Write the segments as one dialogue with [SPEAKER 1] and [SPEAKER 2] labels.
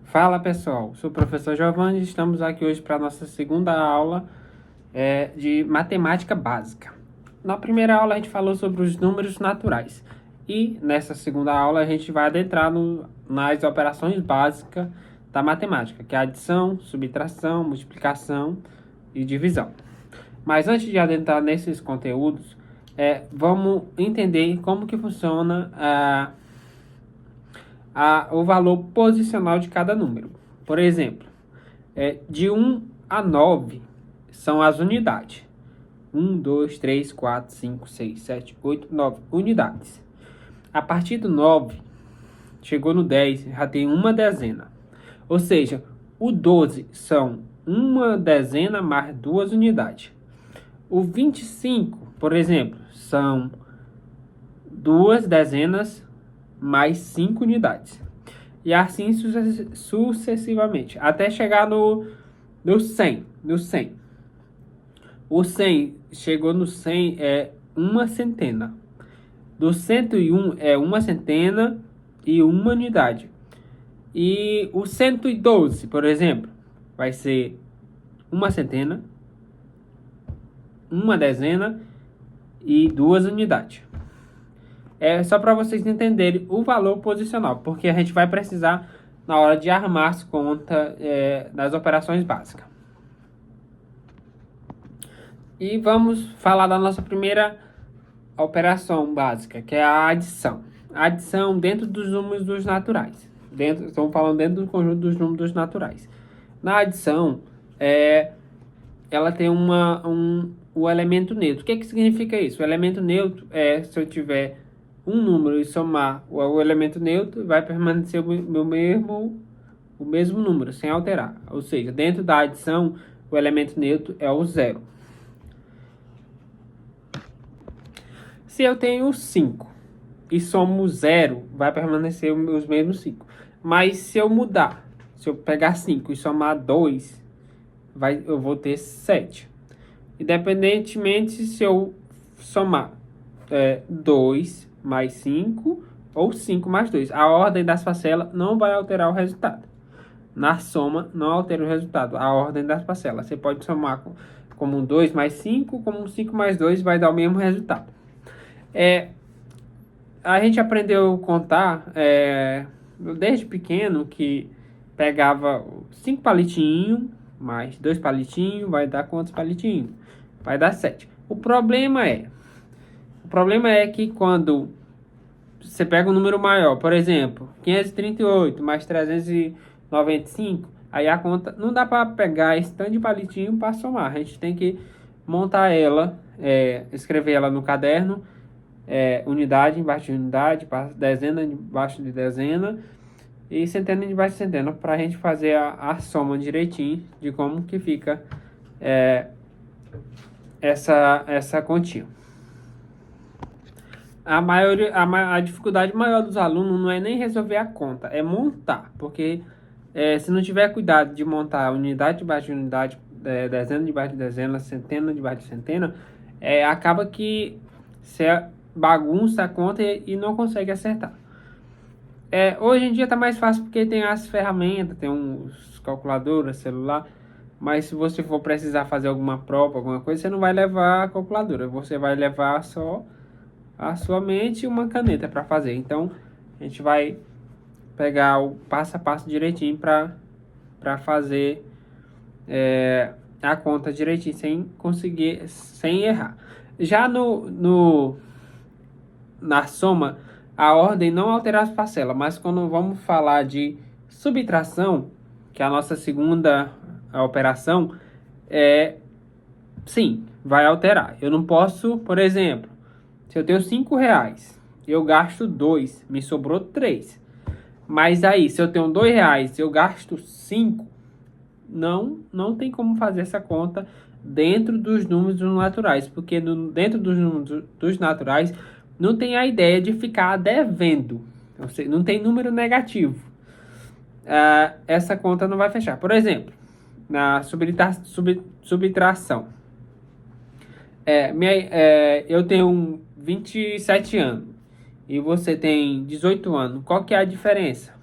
[SPEAKER 1] Fala pessoal, sou o professor Giovanni e estamos aqui hoje para a nossa segunda aula de matemática básica. Na primeira aula a gente falou sobre os números naturais e nessa segunda aula a gente vai adentrar nas operações básicas da matemática, que é adição, subtração, multiplicação e divisão. Mas antes de adentrar nesses conteúdos, vamos entender como que funciona o valor posicional de cada número. Por exemplo, de 1 a 9 são as unidades. 1, 2, 3, 4, 5, 6, 7, 8, 9 unidades. A partir do 9, chegou no 10, já tem uma dezena. Ou seja, o 12 são uma dezena mais 2 unidades. O 25, por exemplo, são 2 dezenas mais 5 unidades. E assim sucessivamente, até chegar no 100. O 100, chegou no 100, é uma centena. Do 101 é uma centena e uma unidade. E o 112, por exemplo, vai ser uma centena, uma dezena e 2 unidades. É só para vocês entenderem o valor posicional, porque a gente vai precisar na hora de armar as contas das operações básicas. E vamos falar da nossa primeira operação básica, que é a adição. A adição dentro dos números dos naturais. Estamos falando dentro do conjunto dos números naturais. Na adição, ela tem o elemento neutro. O que significa isso? O elemento neutro é se eu tiver um número e somar o elemento neutro, vai permanecer o mesmo número, sem alterar. Ou seja, dentro da adição, o elemento neutro é o 0. Se eu tenho 5 e somo 0, vai permanecer os mesmos 5. Mas se eu mudar, se eu pegar 5 e somar 2, eu vou ter 7. Independentemente se eu somar 2 mais 5 ou 5 mais 2. A ordem das parcelas não vai alterar o resultado. Na soma, não altera o resultado. A ordem das parcelas. Você pode somar como um 2 mais 5, como um 5 mais 2, vai dar o mesmo resultado. A gente aprendeu a contar desde pequeno que pegava 5 palitinhos mais 2 palitinhos, vai dar quantos palitinhos? Vai dar 7. O problema é que quando você pega um número maior, por exemplo, 538 mais 395, aí a conta não dá para pegar esse tanto de palitinho para somar. A gente tem que montar ela, escrever ela no caderno, unidade embaixo de unidade, dezena embaixo de dezena e centena embaixo de centena, para a gente fazer a soma direitinho de como que fica essa continha. A dificuldade maior dos alunos não é nem resolver a conta, é montar, porque se não tiver cuidado de montar unidade debaixo de unidade, dezena debaixo de dezena, centena debaixo de centena, acaba que você bagunça a conta e não consegue acertar. Hoje em dia está mais fácil porque tem as ferramentas, tem uns calculadoras, celular, mas se você for precisar fazer alguma prova, alguma coisa, você não vai levar a calculadora, você vai levar só a sua mente e uma caneta para fazer. Então, a gente vai pegar o passo a passo direitinho para fazer a conta direitinho, sem errar. Já na soma, a ordem não altera as parcelas, mas quando vamos falar de subtração, que é a nossa segunda operação, sim, vai alterar. Eu não posso, por exemplo, se eu tenho 5 reais, eu gasto 2, me sobrou 3. Mas aí, se eu tenho 2 reais, eu gasto 5, não tem como fazer essa conta dentro dos números naturais, porque dentro dos números dos naturais não tem a ideia de ficar devendo, não tem número negativo. Essa conta não vai fechar. Por exemplo, na subtração, eu tenho 27 anos e você tem 18 anos. Qual que é a diferença?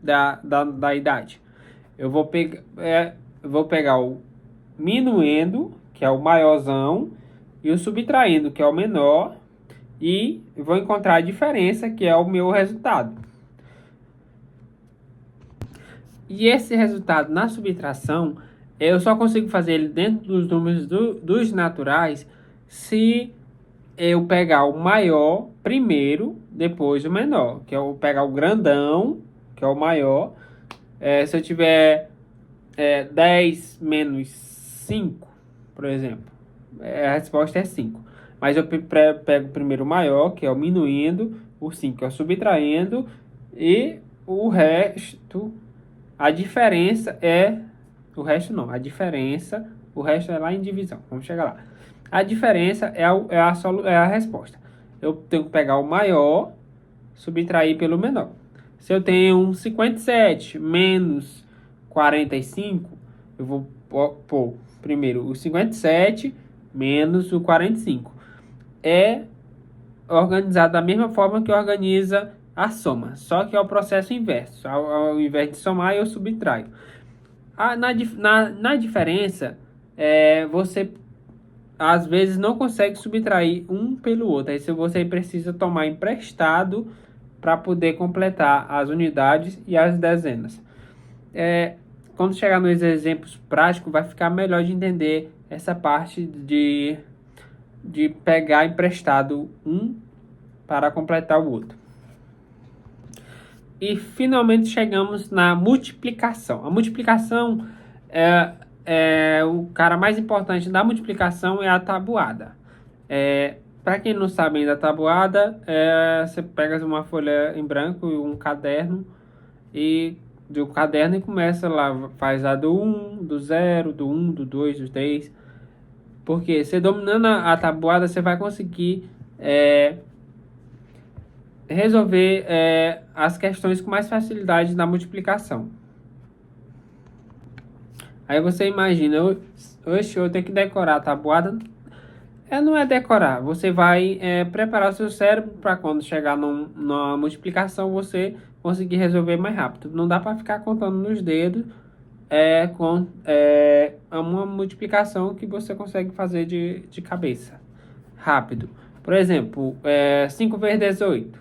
[SPEAKER 1] da idade. Eu vou pegar o minuendo, que é o maiorzão, e o subtraindo, que é o menor, e vou encontrar a diferença, que é o meu resultado. E esse resultado na subtração, eu só consigo fazer ele dentro dos números dos naturais se eu pegar o maior primeiro, depois o menor, que é eu pegar o grandão, que é o maior. Se eu tiver 10 menos 5, por exemplo, a resposta é 5. Mas eu pego primeiro o maior, que é o minuindo, o 5 é o subtraindo, e o resto, a diferença é... O resto não, a diferença, o resto é lá em divisão, vamos chegar lá. A diferença é a resposta. Eu tenho que pegar o maior, subtrair pelo menor. Se eu tenho um 57 menos 45, eu vou pôr primeiro o 57 menos o 45. É organizado da mesma forma que organiza a soma, só que é o processo inverso. Ao invés de somar, eu subtraio. Na diferença, você às vezes não consegue subtrair um pelo outro. Aí você precisa tomar emprestado para poder completar as unidades e as dezenas. Quando chegar nos exemplos práticos, vai ficar melhor de entender essa parte de pegar emprestado um para completar o outro. E finalmente chegamos na multiplicação. A multiplicação o cara mais importante da multiplicação é a tabuada. Para quem não sabe ainda a tabuada, você pega uma folha em branco e um caderno e começa lá, faz a do 1, do 0, do 1, do 2, do 3. Porque você dominando a tabuada, você vai conseguir resolver as questões com mais facilidade na multiplicação. Aí você imagina, eu tenho que decorar a tabuada. Não é decorar, você vai preparar o seu cérebro para quando chegar numa multiplicação você conseguir resolver mais rápido. Não dá para ficar contando nos dedos uma multiplicação que você consegue fazer de cabeça, rápido. Por exemplo, 5 vezes 18,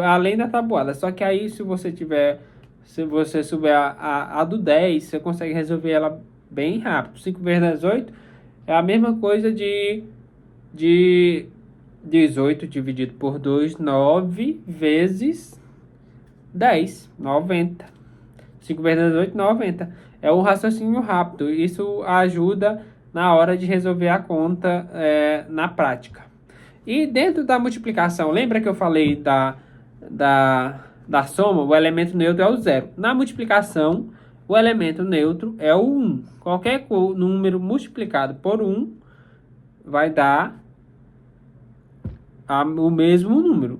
[SPEAKER 1] além da tabuada, só que aí se você souber a do 10, você consegue resolver ela bem rápido. 5 vezes 18 é a mesma coisa de 18 dividido por 2, 9 vezes 10, 90. 5 vezes 18, 90. É um raciocínio rápido. Isso ajuda na hora de resolver a conta na prática. E dentro da multiplicação, lembra que eu falei da soma? O elemento neutro é o 0. Na multiplicação, o elemento neutro é o 1. Qualquer número multiplicado por 1 vai dar o mesmo número.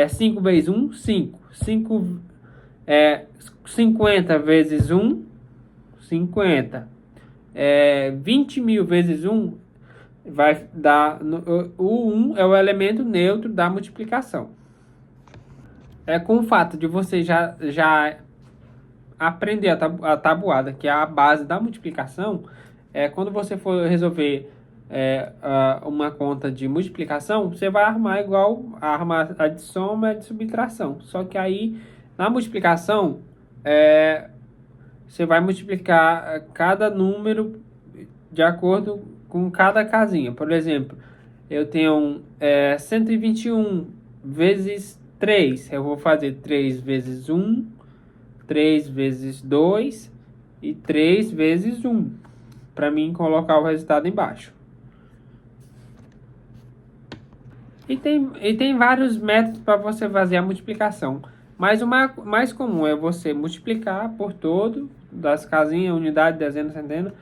[SPEAKER 1] 5 vezes 1, 5. 50 vezes 1, 50. 20 mil vezes 1 vai dar... O 1 é o elemento neutro da multiplicação. Com o fato de você já aprender a tabuada, que é a base da multiplicação, quando você for resolver uma conta de multiplicação, você vai armar igual armar a de soma e a de subtração. Só que aí, na multiplicação, você vai multiplicar cada número de acordo com cada casinha. Por exemplo, eu tenho 121 vezes 3. Eu vou fazer 3 vezes 1, 3 vezes 2 e 3 vezes 1. Para mim colocar o resultado embaixo. E tem vários métodos para você fazer a multiplicação. Mas o mais comum é você multiplicar por todo, das casinhas, unidade, dezena, centena,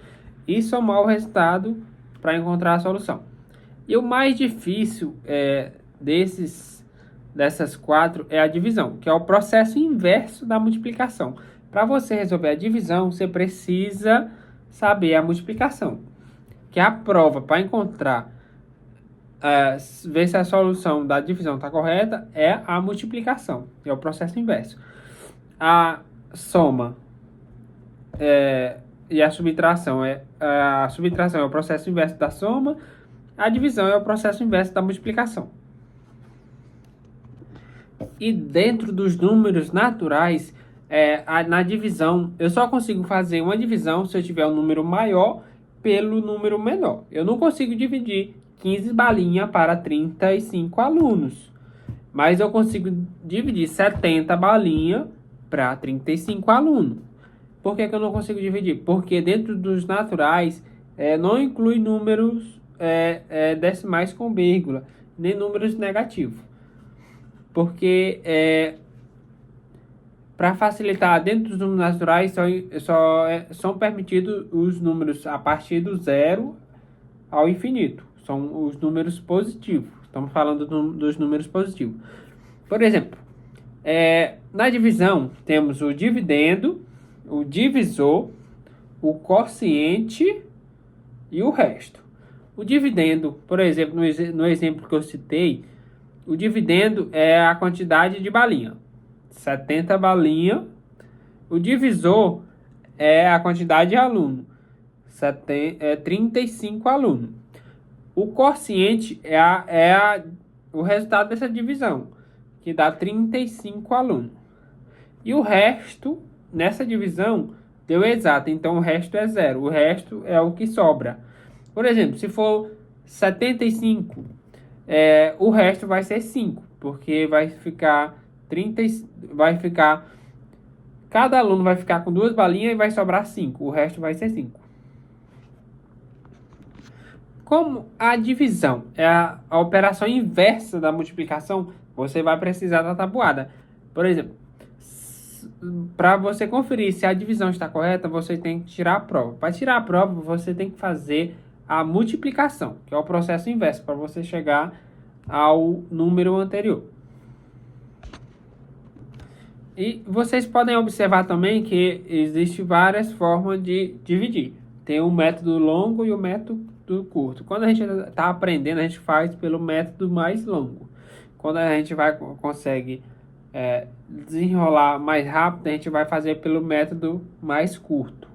[SPEAKER 1] e somar o resultado para encontrar a solução. E o mais difícil dessas 4 é a divisão, que é o processo inverso da multiplicação. Para você resolver a divisão, você precisa saber a multiplicação, que é a prova para encontrar, ver se a solução da divisão está correta, é a multiplicação, é o processo inverso. a soma e a subtração é o processo inverso da soma, a divisão é o processo inverso da multiplicação. E dentro dos números naturais, na divisão, eu só consigo fazer uma divisão se eu tiver um número maior pelo número menor. Eu não consigo dividir 15 balinhas para 35 alunos, mas eu consigo dividir 70 balinhas para 35 alunos. Por que eu não consigo dividir? Porque dentro dos naturais não inclui números decimais com vírgula, nem números negativos. Porque para facilitar, dentro dos números naturais são permitidos os números a partir do zero ao infinito. São os números positivos. Estamos falando dos números positivos. Por exemplo, na divisão temos o dividendo, o divisor, o quociente e o resto. O dividendo, por exemplo, no exemplo que eu citei, o dividendo é a quantidade de balinha, 70 balinhas. O divisor é a quantidade de aluno, 35 alunos. O quociente o resultado dessa divisão, que dá 35 alunos. E o resto, nessa divisão, deu exato, então o resto é zero. O resto é o que sobra. Por exemplo, se for 75, o resto vai ser 5, porque vai ficar cada aluno vai ficar com 2 balinhas e vai sobrar 5, o resto vai ser 5. Como a divisão é a operação inversa da multiplicação, você vai precisar da tabuada. Por exemplo, para você conferir se a divisão está correta, você tem que tirar a prova. Para tirar a prova, você tem que fazer a multiplicação, que é o processo inverso, para você chegar ao número anterior. E vocês podem observar também que existem várias formas de dividir. Tem o método longo e o método curto. Quando a gente está aprendendo, a gente faz pelo método mais longo. Quando a gente consegue desenrolar mais rápido, a gente vai fazer pelo método mais curto.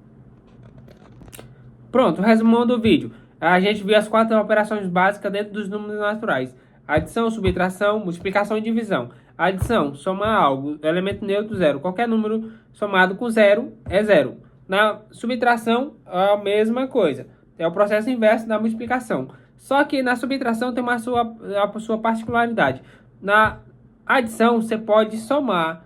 [SPEAKER 1] Pronto, resumo do vídeo. A gente viu as 4 operações básicas dentro dos números naturais: adição, subtração, multiplicação e divisão. Adição, somar algo, elemento neutro, zero. Qualquer número somado com zero é zero. Na subtração, a mesma coisa. É o processo inverso da multiplicação. Só que na subtração tem a sua particularidade. Na adição, você pode somar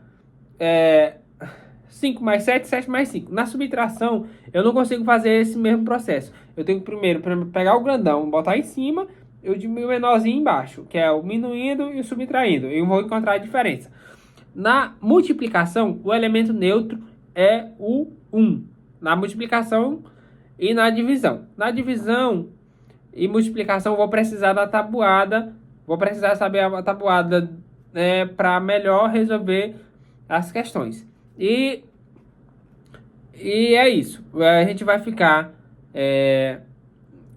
[SPEAKER 1] 5 mais 7, 7 mais 5. Na subtração, eu não consigo fazer esse mesmo processo. Eu tenho que primeiro pegar o grandão, botar em cima, eu diminuo o menorzinho embaixo, que é o minuindo e o subtraindo. Eu vou encontrar a diferença. Na multiplicação, o elemento neutro é o 1. Na multiplicação e na divisão. Na divisão e multiplicação, eu vou precisar da tabuada. Vou precisar saber a tabuada para melhor resolver as questões. E é isso. A gente vai ficar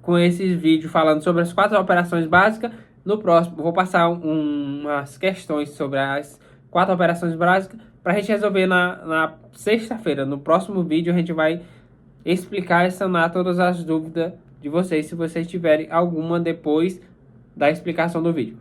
[SPEAKER 1] com esses vídeos falando sobre as 4 operações básicas. No próximo, vou passar umas questões sobre as 4 operações básicas para a gente resolver na sexta-feira. No próximo vídeo, a gente vai explicar e sanar todas as dúvidas de vocês, se vocês tiverem alguma depois da explicação do vídeo.